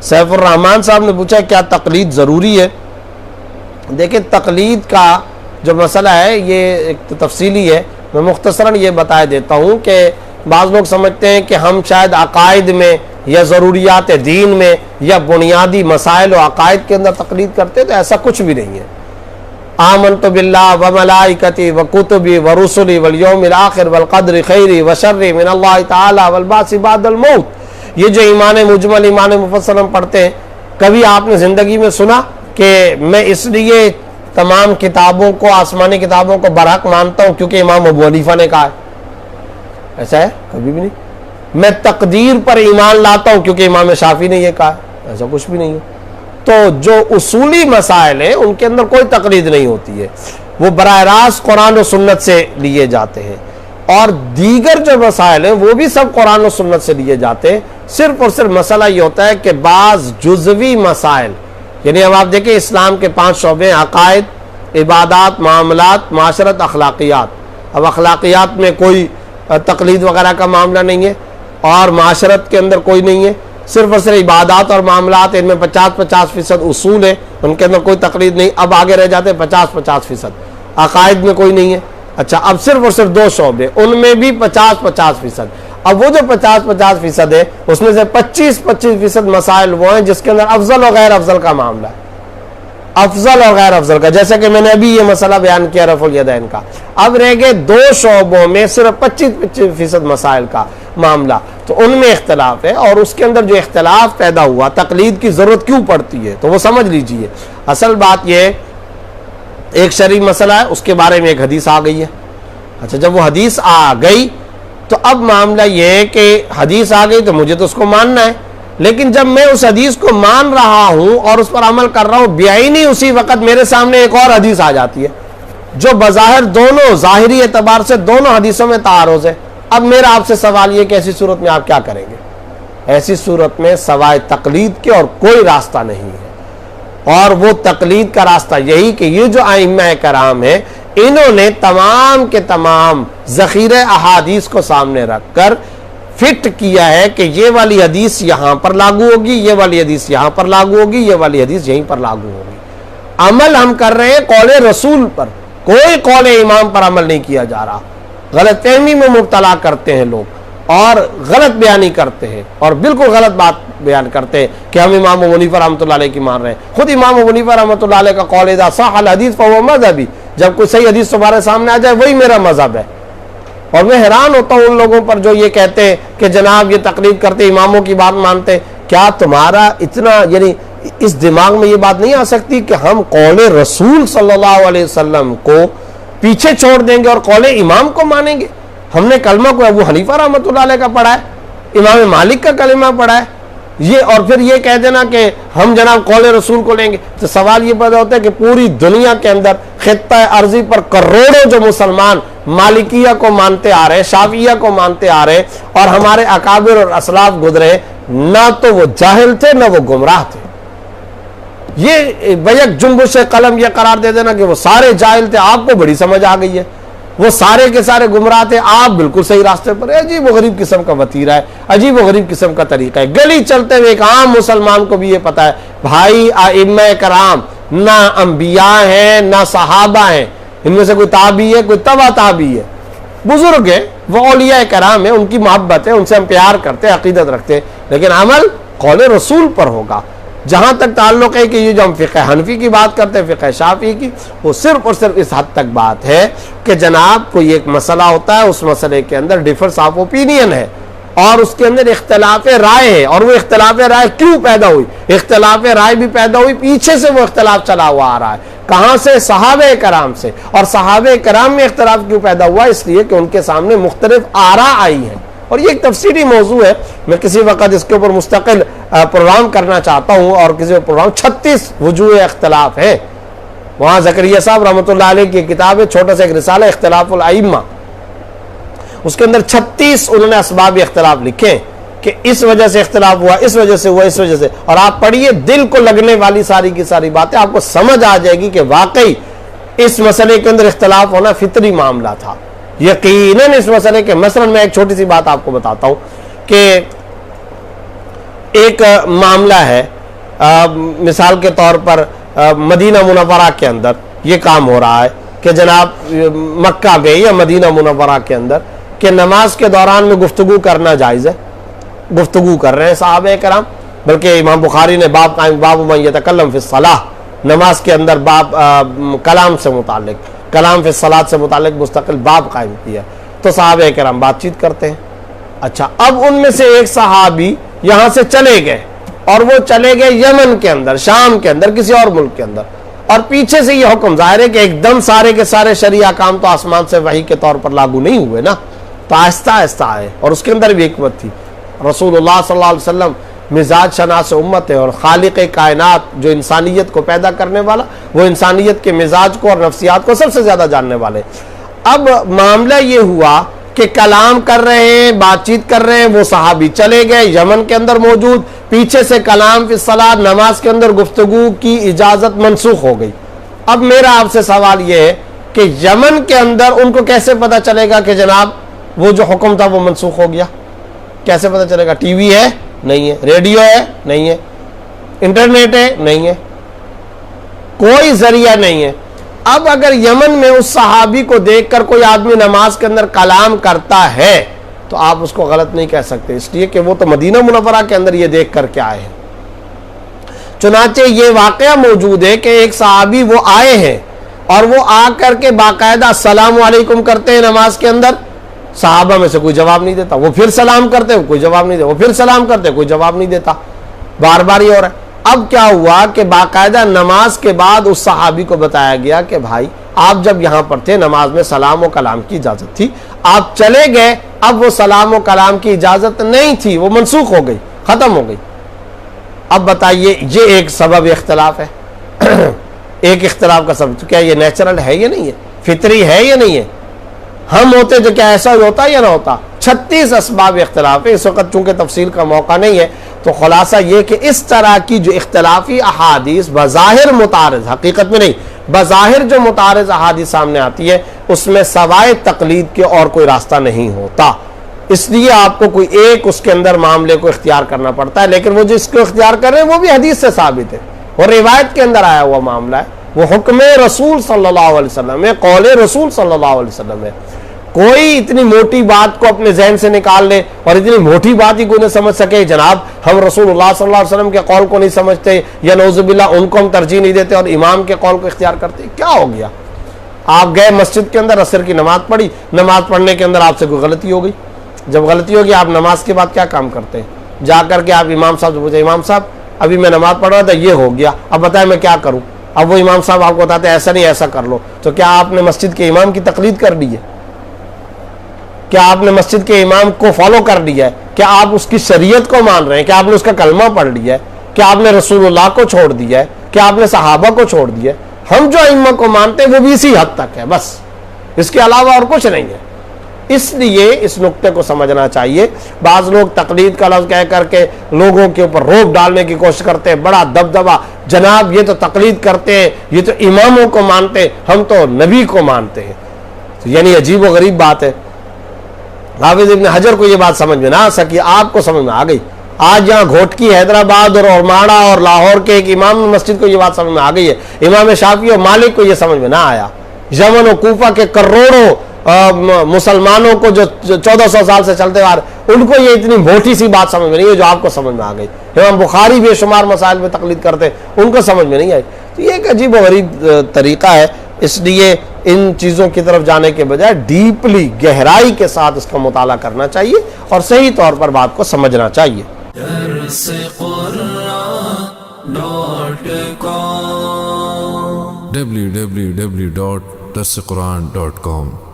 Safe الرحمان صاحب نے پوچھا کیا تقلید ضروری ہے؟ دیکھیں تقلید کا جو مسئلہ ہے یہ ایک تفصیلی ہے، میں مختصراً یہ بتا دیتا ہوں کہ بعض لوگ سمجھتے ہیں کہ ہم شاید عقائد میں یا ضروریات دین میں یا بنیادی مسائل و عقائد کے اندر تقلید کرتے ہیں، تو ایسا کچھ بھی نہیں ہے۔ آمنت باللہ وملائکتی وکتبی ورسلی والیوم الآخر والقدر خیری وشری من اللہ تعالی والبعث بعد الموت، یہ جو ایمان مجمل ایمان مفصل ہم پڑھتے ہیں، کبھی آپ نے زندگی میں سنا کہ میں اس لیے تمام کتابوں کو، آسمانی کتابوں کو برحق مانتا ہوں کیونکہ امام ابو حنیفہ نے کہا ہے؟ ایسا ہے؟ کبھی بھی نہیں۔ میں تقدیر پر ایمان لاتا ہوں کیونکہ امام شافعی نے یہ کہا ہے؟ ایسا کچھ بھی نہیں ہے۔ تو جو اصولی مسائل ہیں ان کے اندر کوئی تقلید نہیں ہوتی ہے، وہ براہ راست قرآن و سنت سے لیے جاتے ہیں، اور دیگر جو مسائل ہیں وہ بھی سب قرآن و سنت سے لیے جاتے ہیں۔ صرف اور صرف مسئلہ یہ ہوتا ہے کہ بعض جزوی مسائل، یعنی اب آپ دیکھیں اسلام کے 5 شعبے، عقائد، عبادات، معاملات، معاشرت، اخلاقیات۔ اب اخلاقیات میں کوئی تقلید وغیرہ کا معاملہ نہیں ہے، اور معاشرت کے اندر کوئی نہیں ہے، صرف اور صرف عبادات اور معاملات، ان میں 50% اصول ہے، ان کے اندر کوئی تقلید نہیں۔ اب آگے رہ جاتے 50%۔ عقائد میں کوئی نہیں ہے، اچھا اب صرف اور صرف 2 شعبے، ان میں بھی 50%۔ اب وہ جو 50% ہے اس میں سے 25% مسائل وہ ہیں جس کے اندر افضل اور غیر افضل کا معاملہ ہے، افضل اور غیر افضل کا، جیسے کہ میں نے ابھی یہ مسئلہ بیان کیا رفع الیدین کا۔ اب رہ گئے 2 شعبوں میں صرف 25% مسائل کا معاملہ، تو ان میں اختلاف ہے، اور اس کے اندر جو اختلاف پیدا ہوا، تقلید کی ضرورت کیوں پڑتی ہے، تو وہ سمجھ لیجئے۔ اصل بات یہ ایک شرعی مسئلہ ہے، اس کے بارے میں ایک حدیث آ گئی ہے۔ اچھا جب وہ حدیث آ گئی تو اب معاملہ یہ ہے کہ حدیث آ گئی تو مجھے تو اس کو ماننا ہے، لیکن جب میں اس حدیث کو مان رہا ہوں اور اس پر عمل کر رہا ہوں، بیعینی اسی وقت میرے سامنے ایک اور حدیث آ جاتی ہے جو بظاہر دونوں ظاہری اعتبار سے دونوں حدیثوں میں تعارض ہے۔ اب میرا آپ سے سوال یہ کہ ایسی صورت میں آپ کیا کریں گے؟ ایسی صورت میں سوائے تقلید کے اور کوئی راستہ نہیں ہے، اور وہ تقلید کا راستہ یہی کہ یہ جو ائمہ کرام ہیں انہوں نے تمام کے تمام ذخیرہ احادیث کو سامنے رکھ کر فٹ کیا ہے کہ یہ والی حدیث یہاں پر لاگو ہوگی، یہ والی حدیث یہاں پر لاگو ہوگی، یہ والی حدیث یہیں پر لاگو ہوگی۔ عمل ہم کر رہے ہیں قول رسول پر، کوئی قول امام پر عمل نہیں کیا جا رہا۔ غلط فہمی میں مبتلا کرتے ہیں لوگ اور غلط بیانی کرتے ہیں، اور بالکل غلط بات بیان کرتے ہیں کہ ہم امام ابو حنیفہ رحمۃ اللہ علیہ کی مان رہے ہیں۔ خود امام ابو حنیفہ رحمۃ اللہ علیہ کا قول اذا صح الحدیث فهو مذہبی، جب کوئی صحیح حدیث تمہارے سامنے آ جائے وہی میرا مذہب ہے۔ اور میں حیران ہوتا ہوں ان لوگوں پر جو یہ کہتے ہیں کہ جناب یہ تقلید کرتے اماموں کی بات مانتے، کیا تمہارا اتنا یعنی اس دماغ میں یہ بات نہیں آ سکتی کہ ہم قول رسول صلی اللہ علیہ وسلم کو پیچھے چھوڑ دیں گے اور قول امام کو مانیں گے؟ ہم نے کلمہ کو ابو حنیفہ رحمۃ اللہ علیہ کا پڑھا ہے، امام مالک کا کلمہ پڑھا ہے، یہ اور پھر یہ کہہ دینا کہ ہم جناب قول رسول کو لیں گے، تو سوال یہ پیدا ہوتا ہے کہ پوری دنیا کے اندر خطہ ارضی پر کروڑوں جو مسلمان مالکیہ کو مانتے آ رہے، شافعیہ کو مانتے آ رہے، اور ہمارے اکابر اور اسلاف گزرے، نہ تو وہ جاہل تھے نہ وہ گمراہ تھے۔ یہ بیک جنبش قلم یہ قرار دے دینا کہ وہ سارے جاہل تھے، آپ کو بڑی سمجھ آ گئی ہے، وہ سارے کے سارے گمراہ تھے، آپ بالکل صحیح راستے پر ہیں۔ عجیب و غریب قسم کا وتیرہ ہے، عجیب و غریب قسم کا طریقہ ہے۔ گلی چلتے ہوئے ایک عام مسلمان کو بھی یہ پتا ہے بھائی ائمہ کرام نہ انبیاء ہیں نہ صحابہ ہیں، ان میں سے کوئی تابعی ہے کوئی تبع تابعی ہے، بزرگ ہے، وہ اولیاء کرام ہیں، ان کی محبت ہے، ان سے ہم پیار کرتے ہیں، عقیدت رکھتے ہیں، لیکن عمل قول رسول پر ہوگا۔ جہاں تک تعلق ہے کہ یہ جو ہم فقہ حنفی کی بات کرتے ہیں، فقہ شافعی کی، وہ صرف اور صرف اس حد تک بات ہے کہ جناب کوئی ایک مسئلہ ہوتا ہے، اس مسئلے کے اندر ڈیفرنس آف اوپینین ہے اور اس کے اندر اختلاف رائے ہے، اور وہ اختلاف رائے کیوں پیدا ہوئی؟ اختلاف رائے بھی پیدا ہوئی، پیچھے سے وہ اختلاف چلا ہوا آ رہا ہے، کہاں سے؟ صحابہ کرام سے۔ اور صحابہ کرام میں اختلاف کیوں پیدا ہوا؟ اس لیے کہ ان کے سامنے مختلف آراء آئی ہیں، اور یہ ایک تفصیلی موضوع ہے، میں کسی وقت اس کے اوپر مستقل پروگرام کرنا چاہتا ہوں، اور کسی پروگرام 36 وجوہ اختلاف ہیں۔ وہاں زکریا صاحب رحمۃ اللہ علیہ کی کتاب ہے، چھوٹا سا ایک رسالہ اختلاف الائمہ، اس کے اندر 36 انہوں نے اسباب اختلاف لکھے کہ اس وجہ سے اختلاف ہوا، اس وجہ سے ہوا، اس وجہ سے، اور آپ پڑھیے دل کو لگنے والی ساری کی ساری باتیں، آپ کو سمجھ آ جائے گی کہ واقعی اس مسئلے کے اندر اختلاف ہونا فطری معاملہ تھا۔ یقیناً اس مسئلے کے مثلاً میں ایک چھوٹی سی بات آپ کو بتاتا ہوں کہ ایک معاملہ ہے مثال کے طور پر مدینہ منورہ کے اندر یہ کام ہو رہا ہے کہ جناب مکہ میں یا مدینہ منورہ کے اندر کہ نماز کے دوران میں گفتگو کرنا جائز ہے، گفتگو کر رہے ہیں صحابہ کرام، بلکہ امام بخاری نے باب قائم باب من یتکلم فی الصلاۃ، نماز کے اندر باب کلام سے متعلق، کلام فی الصلاۃ سے متعلق مستقل باب قائم کیا، تو صحابہ کرام بات چیت کرتے ہیں۔ اچھا، اب ان میں سے ایک صحابی یہاں سے چلے گئے اور وہ چلے گئے یمن کے اندر، شام کے اندر، کسی اور ملک کے اندر، اور پیچھے سے یہ حکم، ظاہر ہے کہ ایک دم سارے کے سارے شرعی احکام تو آسمان سے وحی کے طور پر لاگو نہیں ہوئے نا، تو آہستہ آہستہ آئے، اور اس کے اندر بھی حکمت تھی۔ رسول اللہ صلی اللہ علیہ وسلم مزاج شناس امت ہے، اور خالق کائنات جو انسانیت کو پیدا کرنے والا، وہ انسانیت کے مزاج کو اور نفسیات کو سب سے زیادہ جاننے والے۔ اب معاملہ یہ ہوا کہ کلام کر رہے ہیں، بات چیت کر رہے ہیں، وہ صحابی چلے گئے یمن کے اندر موجود، پیچھے سے کلام فی الصلاۃ، نماز کے اندر گفتگو کی اجازت منسوخ ہو گئی۔ اب میرا آپ سے سوال یہ ہے کہ یمن کے اندر ان کو کیسے پتہ چلے گا کہ جناب وہ جو حکم تھا وہ منسوخ ہو گیا؟ کیسے پتہ چلے گا؟ ٹی وی ہے؟ نہیں ہے۔ ریڈیو ہے؟ نہیں ہے۔ انٹرنیٹ ہے؟ نہیں ہے۔ کوئی ذریعہ نہیں ہے۔ اب اگر یمن میں اس صحابی کو دیکھ کر کوئی آدمی نماز کے اندر کلام کرتا ہے تو آپ اس کو غلط نہیں کہہ سکتے، اس لیے کہ وہ تو مدینہ منورہ کے اندر یہ دیکھ کر کے آئے ہیں۔ چنانچہ یہ واقعہ موجود ہے کہ ایک صحابی وہ آئے ہیں اور وہ آ کر کے باقاعدہ السلام علیکم کرتے ہیں نماز کے اندر، صحابہ میں سے کوئی جواب نہیں دیتا، وہ پھر سلام کرتے کوئی جواب نہیں دیتا، وہ پھر سلام کرتے کوئی جواب نہیں دیتا، بار بار یہ ہو رہا ہے۔ اب کیا ہوا کہ باقاعدہ نماز کے بعد اس صحابی کو بتایا گیا کہ بھائی آپ جب یہاں پر تھے نماز میں سلام و کلام کی اجازت تھی، آپ چلے گئے، اب وہ سلام و کلام کی اجازت نہیں تھی، وہ منسوخ ہو گئی، ختم ہو گئی۔ اب بتائیے یہ ایک سبب اختلاف ہے ایک اختلاف کا سبب، تو کیا یہ نیچرل ہے یا نہیں ہے، فطری ہے یا نہیں ہے؟ ہم ہوتے تو کیا ایسا ہوتا یا نہ ہوتا؟ 36 اسباب اختلاف ہے۔ اس وقت چونکہ تفصیل کا موقع نہیں ہے تو خلاصہ یہ کہ اس طرح کی جو اختلافی احادیث بظاہر متعارض، حقیقت میں نہیں، بظاہر جو متعارض احادیث سامنے آتی ہے اس میں سوائے تقلید کے اور کوئی راستہ نہیں ہوتا، اس لیے آپ کو کوئی ایک اس کے اندر معاملے کو اختیار کرنا پڑتا ہے، لیکن وہ جس کو اختیار کر رہے ہیں وہ بھی حدیث سے ثابت ہے، اور روایت کے اندر آیا ہوا معاملہ ہے، وہ حکم رسول صلی اللہ علیہ وسلم ہے، قول رسول صلی اللہ علیہ وسلم ہے۔ کوئی اتنی موٹی بات کو اپنے ذہن سے نکال لے اور اتنی موٹی بات ہی کوئی نہ سمجھ سکے، جناب ہم رسول اللہ صلی اللہ علیہ وسلم کے قول کو نہیں سمجھتے یا نعوذ باللہ ان کو ہم ترجیح نہیں دیتے اور امام کے قول کو اختیار کرتے، کیا ہو گیا؟ آپ گئے مسجد کے اندر، عصر کی نماز پڑھی، نماز پڑھنے کے اندر آپ سے کوئی غلطی ہو گئی، جب غلطی ہوگی آپ نماز کے بعد کیا کام کرتے ہیں؟ جا کر کے آپ امام صاحب سے پوچھے، امام صاحب ابھی میں نماز پڑھ رہا تھا یہ ہو گیا، اب بتائیں میں کیا کروں؟ اب وہ امام صاحب آپ کو بتاتے ہیں ایسا نہیں ایسا کر لو، تو کیا آپ نے مسجد کے امام کی تقلید کر لی ہے؟ کیا آپ نے مسجد کے امام کو فالو کر لیا ہے؟ کیا آپ اس کی شریعت کو مان رہے ہیں؟ کیا آپ نے اس کا کلمہ پڑھ لیا ہے؟ کیا آپ نے رسول اللہ کو چھوڑ دیا ہے؟ کیا آپ نے صحابہ کو چھوڑ دیا ہے؟ ہم جو ائمہ کو مانتے ہیں وہ بھی اسی حد تک ہے، بس اس کے علاوہ اور کچھ نہیں ہے۔ اس لیے اس نقطے کو سمجھنا چاہیے۔ بعض لوگ تقلید کا لفظ کہہ کر کے لوگوں کے اوپر روب ڈالنے کی کوشش کرتے ہیں، بڑا دبدبہ، جناب یہ تو تقلید کرتے ہیں، یہ تو اماموں کو مانتے ہیں، ہم تو نبی کو مانتے ہیں، یعنی عجیب و غریب بات ہے۔ حافظ ابن حجر کو یہ بات سمجھ میں نہ آ سکی، آپ کو سمجھ میں آ گئی۔ آج یہاں گھوٹکی، حیدرآباد اور ماڑا اور لاہور کے ایک امام مسجد کو یہ بات سمجھ میں آ گئی ہے، امام شافعی اور مالک کو یہ سمجھ میں نہ آیا۔ یمن و کوفہ کے کروڑوں مسلمانوں کو جو 1400 سال سے چلتے آ رہے، ان کو یہ اتنی موٹی سی بات سمجھ میں نہیں ہے جو آپ کو سمجھ میں آ گئی۔ امام بخاری بے شمار مسائل میں تقلید کرتے، ان کو سمجھ میں نہیں آئی۔ تو یہ ایک عجیب و غریب طریقہ ہے، اس لیے ان چیزوں کی طرف جانے کے بجائے ڈیپلی، گہرائی کے ساتھ اس کا مطالعہ کرنا چاہیے اور صحیح طور پر بات کو سمجھنا چاہیے۔ www.darsequran.com